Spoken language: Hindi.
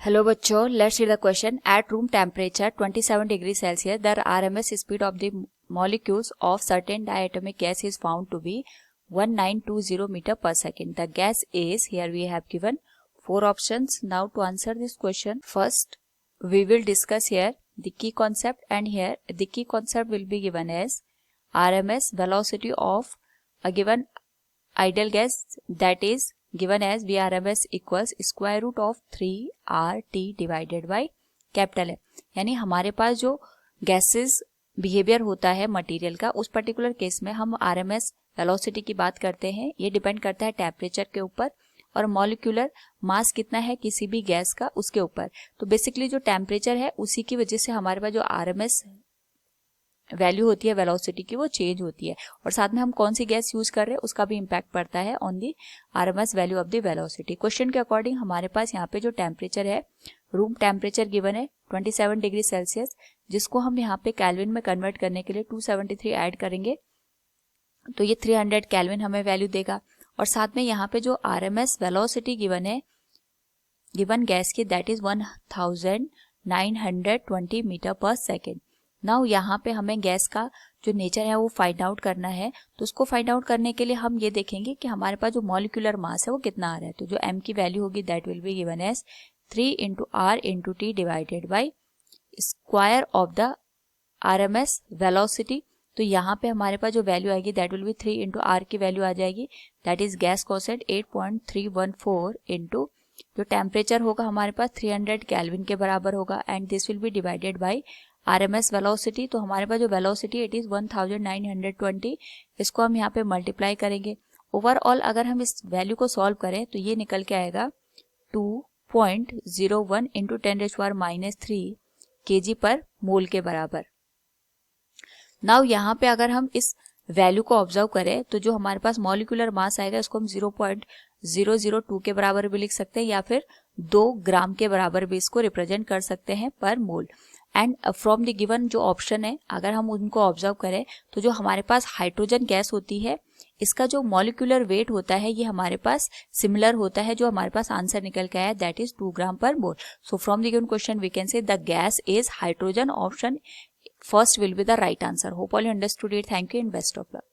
हेलो बच्चों, let's read the question. At room temperature 27 degree Celsius the RMS speed of the molecules of certain diatomic gas is found to be 1920 meter per second. The gas is, here we have given 4 options. Now to answer this question, first we will discuss here the key concept, and here the key concept will be given as RMS velocity of a given ideal gas, that is given as VRMS equals square root of 3RT divided by capital है. यानी हमारे पास जो गैसेस बिहेवियर होता है मटेरियल का, उस पर्टिकुलर केस में हम RMS वेलोसिटी की बात करते हैं. ये डिपेंड करता है टेम्परेचर के ऊपर और मॉलिक्यूलर मास कितना है किसी भी गैस का उसके ऊपर. तो बेसिकली जो टेम्परेचर है उसी की वजह से हमारे पास जो RMS वैल्यू होती है वेलोसिटी की वो चेंज होती है, और साथ में हम कौन सी गैस यूज कर रहे हैं उसका भी इम्पैक्ट पड़ता है on the RMS value of the velocity. Question के अकॉर्डिंग हमारे पास यहाँ पे जो टेम्परेचर है, रूम टेम्परेचर गिवन है 27 डिग्री सेल्सियस, जिसको हम यहाँ पे कैल्विन में कन्वर्ट करने के लिए 273 ऐड करेंगे तो ये 300 कैल्विन हमें वैल्यू देगा. और साथ में यहाँ पे जो RMS वेलोसिटी गिवन है गिवन गैस की, दैट इज 1920 मीटर पर सेकेंड. नाउ यहाँ पे हमें गैस का जो नेचर है वो फाइंड आउट करना है. तो उसको फाइंड आउट करने के लिए हम ये देखेंगे कि हमारे पास जो मॉलिक्यूलर मास है वो कितना आ रहा है. तो जो m की वैल्यू होगी that will be given as 3 × r × t divided by square of the RMS velocity. तो यहाँ पे हमारे पास जो वैल्यू आएगी दैट विल बी 3 × r की वैल्यू आ जाएगी, that is gas constant 8.314 into जो टेम्परेचर होगा हमारे पास 300 कैल्विन के बराबर होगा, and this will be divided by RMS velocity. तो हमारे पास जो वेलोसिटी इट इज 1920, इसको हम यहाँ पे मल्टीप्लाई करेंगे. ओवरऑल अगर हम इस वैल्यू को सॉल्व करें तो ये निकल के आएगा 2.01 इंटू 10⁻³ kg पर मोल के बराबर. नाउ यहाँ पे अगर हम इस वैल्यू को ऑब्जर्व करें तो जो हमारे पास मॉलिक्यूलर मास आएगा इसको हम 0.002 के बराबर भी लिख सकते हैं, या फिर 2 ग्राम के बराबर भी इसको रिप्रेजेंट कर सकते हैं पर मोल. एंड फ्रॉम द गिवन जो ऑप्शन है अगर हम उनको ऑब्जर्व करें तो जो हमारे पास हाइड्रोजन गैस होती है इसका जो मॉलिक्यूलर वेट होता है ये हमारे पास सिमिलर होता है. जो हमारे पास आंसर निकल के आया दैट इज 2 ग्राम पर mole. So from the given question we can say the gas is hydrogen. Option first will be the right answer. Hope all you understood it. Thank you and best of luck.